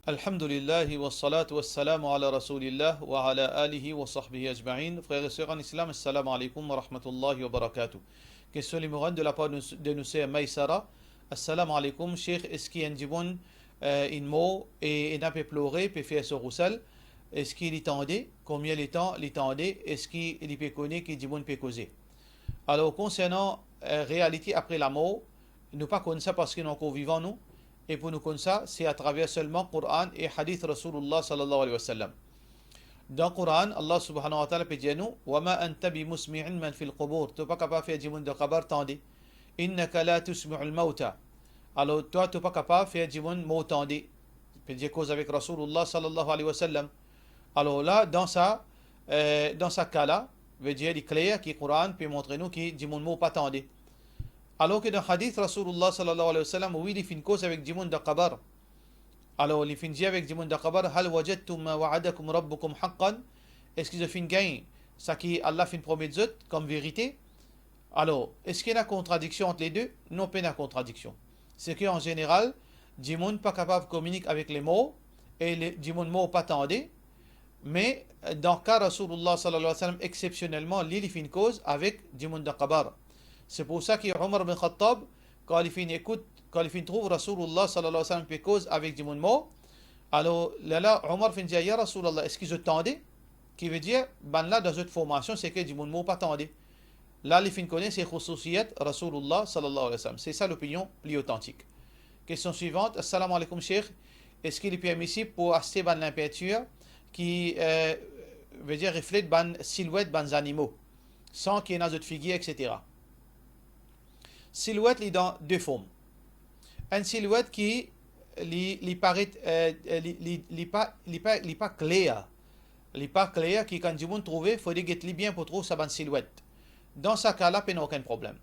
Alhamdulillah wa salatu wa salamu ala rasulillah wa ala alihi wa sahbihi ajma'in. Frères et sœurs en islam, assalamu alaikum wa rahmatullahi wa barakatuh. Question numéro 1 de la part de Nusay Maïsara. Assalamu alaikum, Cheikh, est-ce qu'il y a un djibon, une mot, et n'a pas pleuré, peut faire son roussel? Est-ce qu'il est tendé? Combien il tendé? Est-ce qu'il peut connaître qu'il djibon peut causer? Alors, concernant réalité après la mort, nous pas connaissons ça parce que nous encore vivants, nous. Et pour nous connaître ça, c'est à travers seulement Coran et Hadith Rasulullah sallallahu alayhi wa sallam. Dans le Coran, Allah subhanahu wa ta'ala peut dire nous, وَمَا أَنْتَ بِمُسْمِعٍ مَنْ فِي الْقُبُورِ. Tu n'es pas capable de faire du monde de kabar tandé. إِنَّكَ لَا تُسْمِعُ الْمَوْتَى. Alors toi, tu n'es pas capable de faire du monde mot tandé. Tu peux dire cause avec Rasulullah sallallahu alayhi wa sallam. Alors là, dans ça cas-là, veut dire il est clair que le Coran peut montrer nous que du monde mot pas tandé. Alors que dans le hadith Rasulullah sallallahu alayhi wa sallam, oui, il fait une cause avec du monde de kabar. Alors, il finit avec du monde de kabar, hal wajadtum ma wa'adakum rabbukum haqqan. Est-ce qu'ils ont fait une gain, ça qui Allah fait une promesse comme vérité? Alors, est-ce qu'il y a une contradiction entre les deux? Non, pas une contradiction. C'est qu'en général, du monde pas capable de communiquer avec les mots, et du monde mot pas tendé. Mais dans le cas Rasulullah sallallahu alayhi wa sallam, exceptionnellement, il fait une cause avec du monde de kabar. C'est pour ça que Omar bin Khattab, quand il fait une écoute, quand il trouve Rasulullah sallallahu alayhi wa sallam fait cause avec du monde mot, alors là, Omar fait dire, ya Rasulullah, est-ce qu'ils attendaient? Qui veut dire, ben là, dans cette formation, c'est que du monde mot pas attendait. Là, les fins connaissent, c'est Khususiyat Rasulullah sallallahu alayhi wa sallam. C'est ça l'opinion plus authentique. Question suivante, assalamu alaikum Cheikh, est-ce qu'il est permissible pour acheter ben l'impeinture qui veut dire reflète ben silhouette ben animaux, sans qu'il y ait dans autre figure, etc. Silhouette est dans deux formes. Une silhouette qui paraît pas claire. Elle pas claire qui quand du monde trouve, il faut regarder bien pour trouver sa bonne silhouette. Dans ce cas-là, il n'y a aucun problème.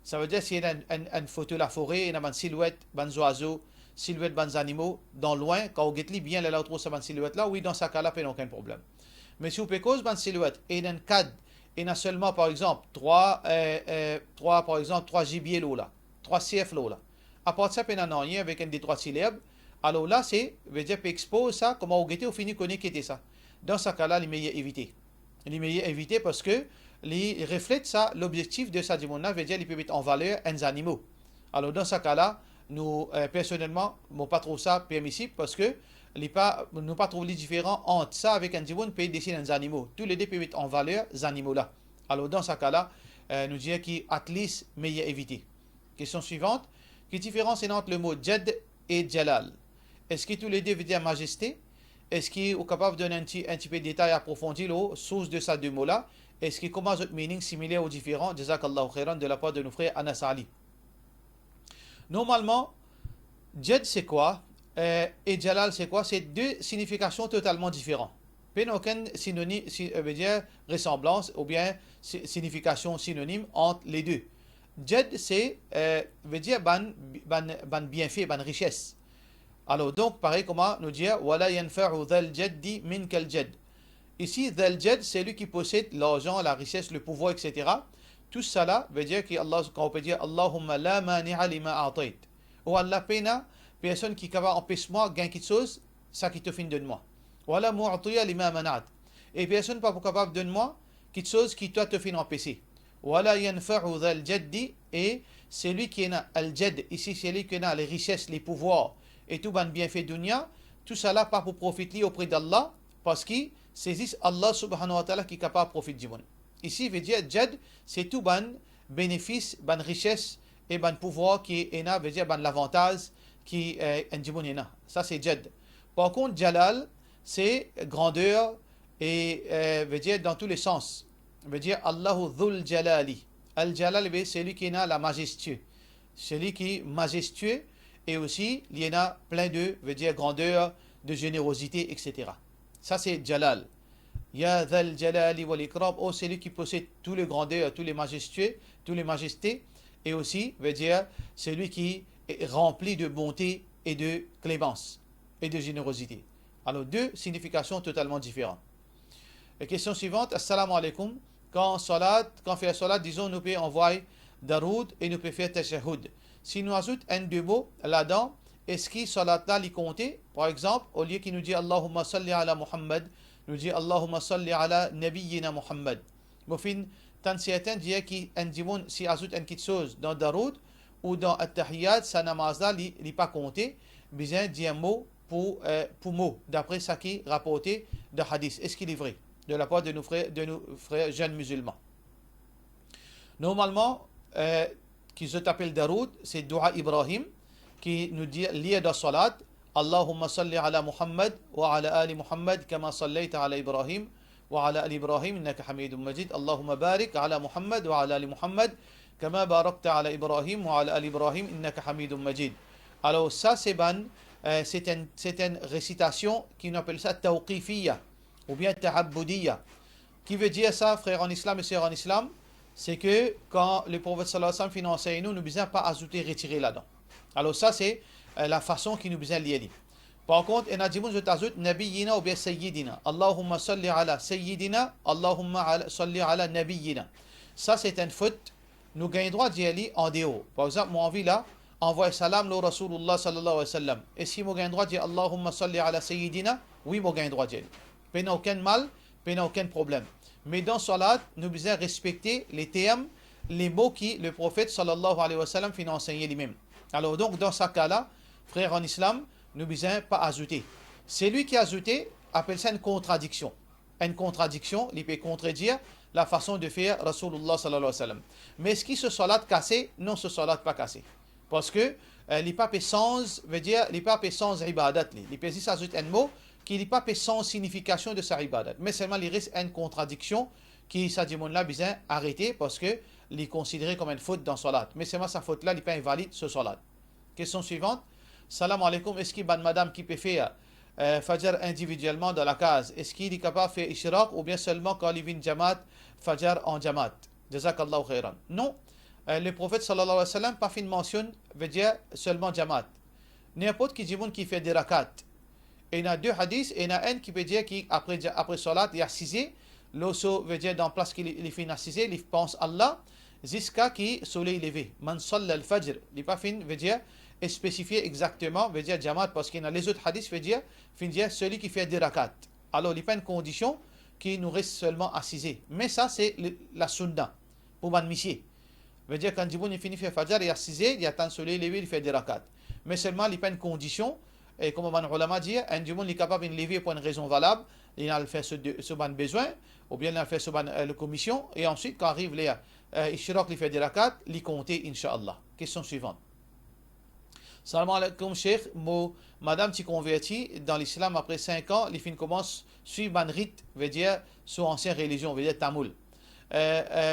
Ça veut dire s'il y a une photo de la forêt, il y a une silhouette, des oiseaux, silhouette des animaux, dans loin, quand on regarde bien, là, on trouve sa bonne silhouette là, oui, dans ce cas-là, il n'y a aucun problème. Mais si on peut cause une silhouette et il y a un cadre, il y a seulement, par exemple, trois gibiers là, trois CF là. À part ça, il y a rien avec un des trois syllabes. Alors là, c'est, veut dire, peut exposer ça, comment on guette au fini qu'on était ça. Dans ce cas-là, il est meilleur éviter. Il est meilleur éviter parce que il reflète ça, l'objectif de ça, veut dire, il peut mettre en valeur un animaux. Alors dans ce cas-là, nous, personnellement, nous pas trouvé ça permissible parce que nous pas trouvé les différents entre ça avec un diamant peut dessiner des animaux. Tous les deux peuvent mettre en valeur ces animaux-là. Alors dans ce cas-là, nous disons qu'at least meilleur éviter. Question suivante. Quelle différence est entre le mot Jad et Jalal? Est-ce que tous les deux veulent dire majesté? Est-ce qu'il est capable de donner un petit peu de détails approfondis aux sources de ces deux mots-là? Est-ce qu'il commence un meaning similaire ou différent? Jazakallahu khairan de la part de nos frères Anas Ali. Normalement, Jad c'est quoi? Et Jalal c'est quoi? C'est deux significations totalement différentes. Il n'y a aucune synonyme, veut dire ressemblance ou bien signification synonyme entre les deux. Jad c'est veut dire ban bienfait, ban richesse. Alors donc pareil comment nous dire wala yanfa'u dhal jaddi minkal jad. Ici dhal jad c'est lui qui possède l'argent, la richesse, le pouvoir, etc. Tout ça là veut dire que Allah, quand on peut dire Allahumma la mani'a lima a'tait. Ou Allah pena personne qui est capable d'empêcher-moi gain quelque chose, ça qui te fait de moi. Wala mu'tiya lima mana'at. Et personne pas capable de moi quelque chose qui toi te fait empêcher. Wala yanfa'u dhal jaddi, et c'est lui qui est al-jad, ici c'est lui qui a les richesses, les pouvoirs et tout ban bienfait dunya, tout ça là pas pour profiter auprès d'Allah parce qu'il saisit Allah subhanahu wa ta'ala qui est capable de profiter du monde. Ici veut dire jad, c'est tout ban bénéfice, ban richesse et ban pouvoir qui est veut dire ban l'avantage qui est un monde. Ça c'est jad. Par contre jalal c'est grandeur et veut dire dans tous les sens. Veut dire Allahu dhul jalali. Al-Jalal, c'est lui qui a la majestueux. Celui qui est majestueux et aussi il y en a plein de, veut dire grandeur, de générosité, etc. Ça c'est Jalal. Ya dhal jalali wal ikram, oh c'est lui qui possède tous les grandeurs, tous les majestueux, tous les majestés, et aussi veut dire c'est lui qui est rempli de bonté et de clémence et de générosité. Alors deux significations totalement différentes. La question suivante, assalamu alaikum. Quand on fait la salat, disons, nous pouvons envoyer daroud et nous pouvons faire tashahhud. Si nous ajoutons un deux mots là-dedans, est-ce que salat là li compter? Par exemple, au lieu qu'il nous dit Allahumma salli ala Muhammad, nous dit Allahumma salli ala nabiyyina Muhammad. Mofin, tant certains disent qu'un dimon si ajoute une petite chose dans Daroud ou dans At-Tahiyyat, sa namaz là li pas compter, besoin dire un mot pour mot, d'après ce qui est rapporté de hadith. Est-ce qu'il est vrai? De la part de nos frères jeunes musulmans. Normalement, qui se appelle Daroud, c'est Dua Ibrahim, qui nous dit lié dans Salat, Allahumma salli ala Muhammad wa ala ali Muhammad kama sallayta ala Ibrahim wa ala ali Ibrahim innaka hamidun majid. Allahumma barik ala Muhammad wa ala ali Muhammad kama barakta ala Ibrahim wa ala ali Ibrahim innaka hamidun majid. Alors ça c'est une récitation qui nous appelle ça tawqifiyya ou bien ta'abbudiyya. Qui veut dire ça, frères en islam et sœurs en islam? C'est que quand le prophète sallallahu alayhi wa sallam finançait nous ne besoin pas ajouter, retirer là-dedans. Alors ça c'est la façon qui nous besoin lier. Par contre, il y a des gens qui ajoutent Nabiyina ou bien Sayyidina. Allahumma salli ala Sayyidina, Allahumma salli ala Nabiyina. Ça c'est une faute. Nous gagnons droit d'y aller en déo. Par exemple, moi en vie là, envoie salam le Rasulullah sallallahu alayhi wa sallam. Et si moi gagne droit d'y aller Allahumma salli ala Sayyidina, oui, moi gagne droit d'y aller. Il n'y a aucun mal, il n'y a aucun problème. Mais dans Salat, nous devons respecter les termes, les mots qui le prophète sallallahu alayhi wa sallam finit enseigner lui-même. Alors donc dans ce cas-là, frères en islam, nous ne devons pas ajouter. Celui qui a ajouté appelle ça une contradiction. Une contradiction, il peut contredire la façon de faire Rasulullah sallallahu alayhi wa sallam. Mais est-ce qu'il se salat cassé? Non, ce salat pas cassé. Parce que les papes sans, veut dire, les papes sans ibadat. Les papes s'ajoutent un mot qui n'est pas sans signification de sa ibadat. Mais seulement il reste une contradiction qui, ça dit, là, besoin arrêter parce que il est considéré comme une faute dans salat. Mais seulement sa faute là, il n'est pas invalide ce salat. Question suivante. Salam alaikum. Est-ce qu'il y a une madame qui peut faire Fajr individuellement dans la case? Est-ce qu'il est capable de faire Ishraq ou bien seulement quand il vient Jamaat, Fajr en Jamaat? Jazakallahu khairan. Non. Le prophète sallallahu alayhi wa sallam pas fait une mention, veut dire seulement Jamaat. N'importe qui dit qui fait des rakats. Et il y a deux hadiths, et il y en a un qui peut dire qu'après salat, il y a assisé. L'osso veut dire dans la place qu'il fait assisé, il pense Allah, jusqu'à qui soleil levé. Man salla al-fajr. Il n'est pas fin, veut dire, et spécifier exactement, veut dire Jamaat, parce qu'il y a les autres hadiths, veut dire, celui qui fait des rakats. Alors, il n'y a pas une condition qui nous reste seulement assisé. Mais ça, c'est la sunna, pour man monsieur. Veut dire, quand il finit de faire fajr, il est assisé, il attend le soleil levé, il fait des rakats. Mais seulement, il n'y a pas une condition. Et comme on ulama dit, un du monde est capable de lever pour une raison valable, il a fait ce ban besoin, ou bien il a fait ce ban la commission, et ensuite quand arrive les Ishraq, il fait des rakats, il compte, Inch'Allah. Question suivante. Salam alaikum, Cheikh. Madame qui convertit dans l'islam après 5 ans, les filles commencent à suivre un rite, veut dire, sous ancienne religion, veut dire tamoul.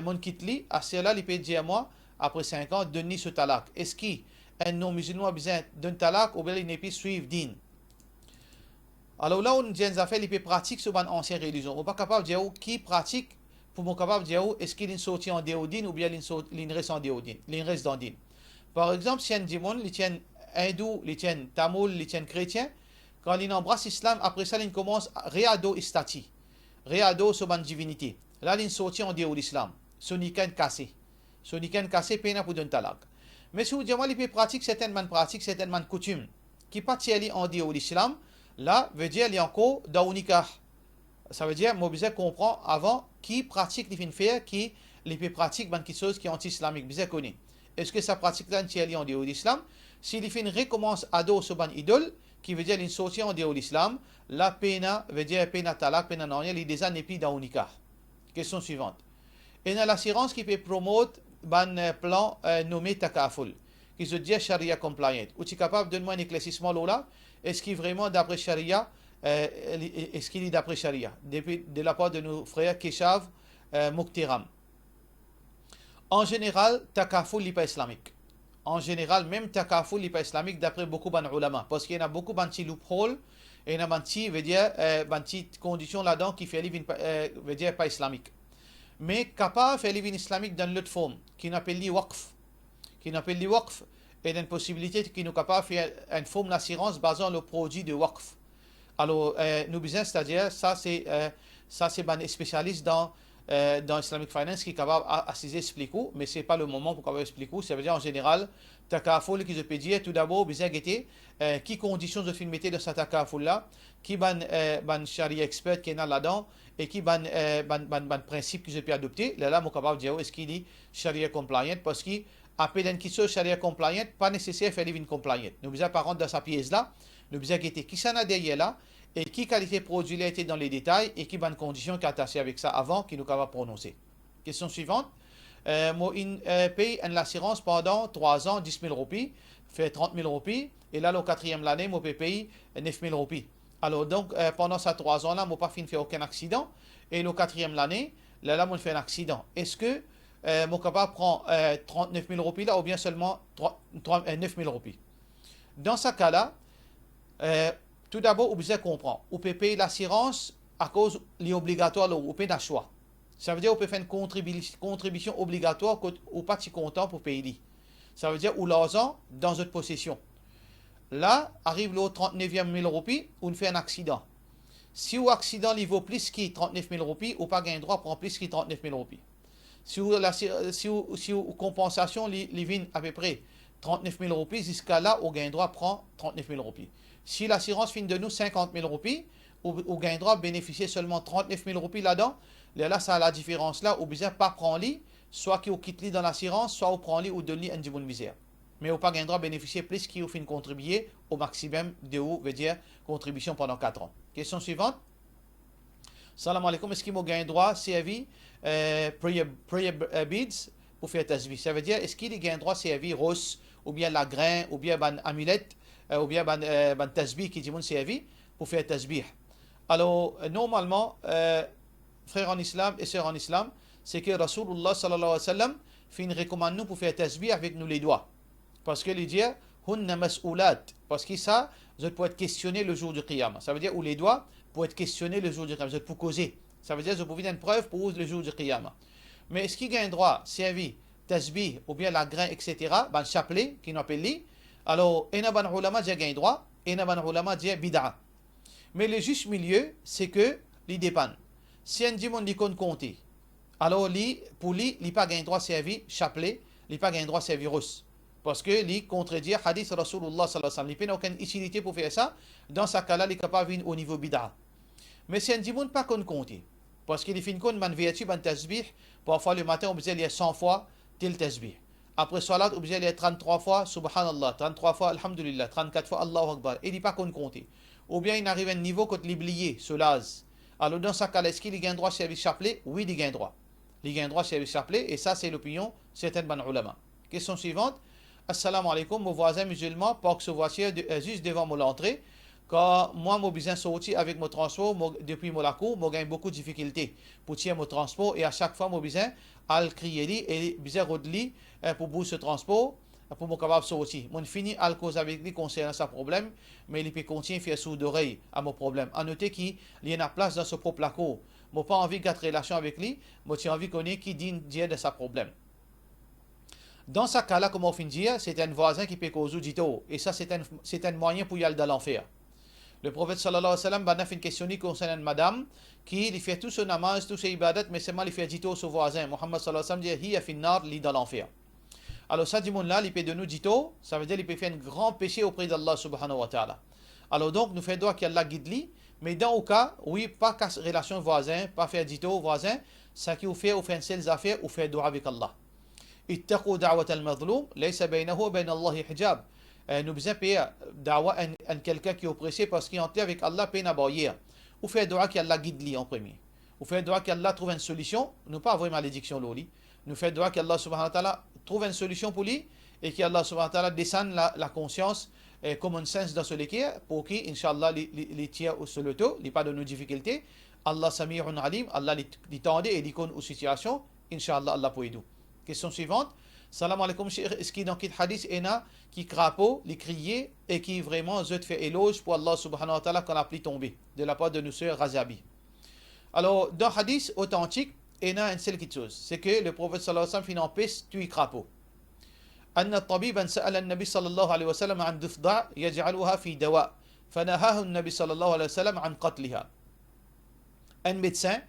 Mon kitli, à cela, il peut dire moi, après 5 ans, donner ce talak. Est-ce qu'un non-musulman a besoin d'un talak ou bien il ne peut suivre din? Alors là, on dit une affaire, il peut pratiquer sur une ancienne religion. On n'est pas capable de dire qui pratique pour être capable de dire est-ce qu'il est sorti en déodine ou bien il reste en déodine, il reste dans din. Par exemple, si un démon, il tient hindou, il tient tamoul, il tient chrétien, quand il embrasse l'islam, après ça, il commence réado istati, réado sur une divinité. Là, il sorti en déo l'islam. Ce n'est qu'un cassé. Ce n'est qu'un cassé, peine pour donner talak. Mais si vous dites, il peut pratiquer certaines pratiques, certaines coutumes, qui partent en déo l'islam, là, veut dire, il y a encore dans nikah. Ça veut dire, moi, comprend avant qui pratique les fins faire, qui les peut pratiquer quelque chose qui est anti-islamique. Vous connaissez. Est-ce que ça pratique là, en déo l'islam? Si les fins recommence à dos sur une idole, qui veut dire une sortie en déo l'islam, la peine veut dire peine talak, peine non, il déjà n'est plus dans nikah. Question suivante. Et dans l'assurance qui peut promouvoir un plan nommé takaful, qui se dit Sharia compliant. Ou tu es capable de donner un éclaircissement là? Est-ce qu'il est vraiment d'après Sharia? Est-ce qu'il est d'après Sharia? De la part de nos frères Keshav Mukhtiram. En général, takaful n'est pas islamique. En général, même takaful n'est pas islamique d'après beaucoup d'ulama. Parce qu'il y en a beaucoup de loopholes. Et il y a des conditions là-dedans qui fait veut dire pas islamique. Mais capable de faire livre islamique dans l'autre forme, qui n'appelle les waqf. Qui n'appelle les waqf, et une possibilité qui nous capable de faire une forme d'assurance basée sur le produit de waqf. Alors, nous besoin, c'est-à-dire, ça c'est un spécialiste dans dans Islamic Finance qui est capable d'expliquer, mais ce n'est pas le moment pour capable expliquer. Ça veut dire en général, takaful qui je peux dire tout d'abord, bien guetter, qui conditions de film dans cette takaful là, qui ban charia expert qui est là-dedans, et qui ban principe que je peux adopter. Là, mon capable de dire est-ce qu'il est charia compliant, parce qu'il appelle un qui soit charia compliant, pas nécessaire de faire living compliant. Nous besoin par contre dans sa pièce là, nous besoin guetter qui s'en a derrière là, et qui qualité produit a été dans les détails et qui bonne condition qui est attachée avec ça avant qui nous capable prononcer. Question suivante. Moi, paye une assurance pendant 3 ans, 10 000 roupies, fait 30 000 roupies, et là, le quatrième l'année, moi, paye 9 000 roupies. Alors, donc, pendant ces 3 ans-là, moi, pas fin fait aucun accident, et le quatrième l'année, là, moi, fait un accident. Est-ce que mon capable prend 39 000 roupies là, ou bien seulement 9 000 roupies? Dans ce cas-là, tout d'abord, vous devez comprendre. Vous pouvez payer l'assurance à cause de obligatoire, vous pouvez un choix. Ça veut dire que vous pouvez faire une contribution obligatoire ou pas si content pour payer. Ça veut dire ou l'argent dans votre possession. Là, arrive le 39e 1000 roupies, vous fait un accident. Si vous accident il vaut plus que 39 000 roupies, vous pas gain droit à prendre plus que 39 000 roupies. Si vous compensation, il vient à peu près 39 000 roupies, jusqu'à là, vous gain droit à prendre 39 000 roupies. Si l'assurance finit de nous 50 000 roupies, vous gain droit à bénéficier seulement 39 000 roupies là-dedans. Là, ça a la différence là, vous ne besoin pas prendre lit, soit qui vous quitte lit dans l'assurance, soit vous prenez lit ou donne lit un bonne misère. Mais vous pas gain droit à bénéficier plus qui vous fait contribuer au maximum de vous, veut dire contribution pendant 4 ans. Question suivante. Salam alaikum, est-ce qu'il m'a gain droit servi prayer beads pour faire tasbih? Ça veut dire, est-ce qu'il gain droit servi rose, ou bien la grain, ou bien ban amulette, ou bien ban tasbih qui dit mon servi pour faire tasbih? Alors, normalement, frères en islam et sœurs en islam, c'est que Rasulullah sallallahu alayhi wa sallam fait une recommande nous pour faire tasbih avec nous les doigts. Parce que il dit, hunna mas'oulat, parce que ça, vous pouvez être questionné le jour du qiyamah. Ça veut dire, où les doigts pour être questionné le jour du qiyamah. Vous êtes pour causer. Ça veut dire, vous pouvez une preuve pour vous le jour du qiyamah. Mais est-ce qu'il gagne droit, servi, tasbih, ou bien la grain, etc., ban chapelet, qui nous appelle li, alors, ena ban ulama dit gagne droit, ena ban ulama dit bid'a. Mais le juste milieu, c'est que, li dépend. Si un dimon li compte compter, alors pour lui, il n'a pas gain droit servi chapelet, il n'a pas gain droit servi russe. Parce que lui contredit hadith Rasulullah sallallahu alayhi wa sallam. Il n'a aucune utilité pour faire ça. Dans ce cas-là, il est capable de venir au niveau bid'a. Mais si un dimon pas compter, parce qu'il fait une compte man vertu, man tasbih, parfois le matin, on peut dire 100 fois tel tasbih. Après salat, on peut dire 33 fois subhanallah, 33 fois alhamdulillah, 34 fois Allahu akbar. Il n'est pas compter. Ou bien il arrive à un niveau quand il oublié, ce laz. Alors dans ce cas-là, est-ce qu'il gagne droit service chapelet? Oui, il gagne droit. Il gagne droit service chapelet, et ça c'est l'opinion certaines ban ulama. Question suivante. Assalamu alaikum, mon voisin musulman parque ce voiture juste devant mon entrée. Quand moi, mon besoin sorti avec mon transport, depuis mon lacour, moi gagne beaucoup de difficultés pour tirer mon transport, et à chaque fois, mon besoin à le crier et besoin de pour bouger ce transport, pour mon capable sortir. Mon fini à cause avec lui concernant ce problème, mais il peut continuer à faire sourd d'oreille à mon problème. À noter qu'il y a une place dans ce propre lacour. Moi pas envie de garder relation avec lui, moi j'ai envie de connaître qui dit de ce problème. Dans ce cas-là, comme on finit de dire, c'est un voisin qui peut causer du tout. Et ça, c'est un moyen pour y aller dans l'enfer. Le prophète sallallahu alayhi wa sallam a fait une question concernant une madame qui fait tout son namaz, tout ses ibadat, mais seulement il fait du tout son voisin. Muhammad sallallahu alayhi wa sallam dit, hi a fait nar, li dans l'enfer. Alors ça, dit là, il peut de nous du tout, ça veut dire qu'il peut faire un grand péché auprès d'Allah subhanahu wa ta'ala. Alors donc, nous faisons droit qu'Allah guide lui, mais dans le cas, oui, pas relation voisin, pas faire du tout voisin, ça qui vous fait une seule affaire, ou faire droit avec Allah. اتقوا دعوة المظلوم ليس بينه وبين الله حجاب. Nous besoin payer da'wa à quelqu'un qui est oppressé parce qu'il est entré avec Allah peine à barrière. Ou faire droit qu'Allah guide lui en premier. Ou faire droit qu'Allah trouve une solution. Nous pas avoir malédiction l'oli. Nous faire droit qu'Allah subhanahu wa ta'ala trouve une solution pour lui et qu'Allah subhanahu wa ta'ala descende la conscience et common sense dans ce liquide pour qui, Inch'Allah, les tire sur le dos, les pas de nos difficultés. Allah samirun alim, Allah les tende et les connaît aux situations. Inch'Allah, Allah pour aider. Question suivante. Salam alaikum, est-ce qu'il y a dans le hadith qui crapaud, les crier et qui vraiment fait éloge pour Allah subhanahu wa ta'ala qu'on a pris tomber de la part de nos sœurs Razabi. Alors, dans le hadith authentique, il y a une seule chose, c'est que le prophète sallallahu alayhi wa sallam fait une empêche tuer crapaud. أن طبيبا سأل النبي صلى الله عليه وسلم عن ضفدع يجعلها في دواء فنهاه النبي صلى الله عليه وسلم عن قتلها. Un médecin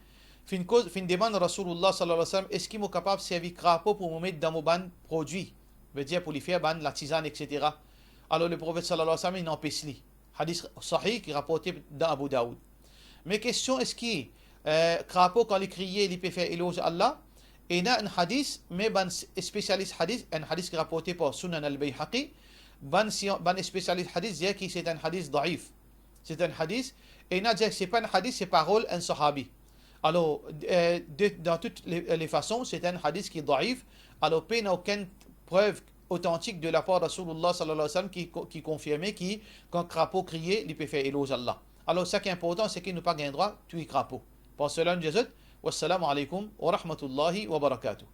Fin cause, fin demande Rasulullah sallallahu alayhi wa sallam, est-ce qu'il est capable de servir crapaud pour me mettre dans mon ban produit, veut dire pour lui faire ban, la tisane, etc. Alors le prophète sallallahu alayhi wa sallam, il n'empêche pas. Hadith sahih qui est rapporté dans Abu Daoud. Mais question, est-ce qu'il crapaud quand il criait, il peut faire éloge à Allah? Et il y a un hadith, mais ban spécialiste hadith, un hadith qui est rapporté par Sunan al-Bayhaqi, ban spécialiste hadith dit que c'est un hadith daif. C'est un hadith, et il a dit que ce n'est pas un hadith, c'est parole un sahabi. Alors, dans toutes les façons, c'est un hadith qui est daif. Alors, il n'y a aucune preuve authentique de la part de Rasulullah sallallahu alayhi wa sallam qui confirmait qu'un crapaud criait, il peut faire éloge à Allah. Alors, ce qui est important, c'est qu'il n'a pas gain droit, tu es crapaud. Pour cela, nous disons, wassalamu alaikum wa rahmatullahi wa barakatuh.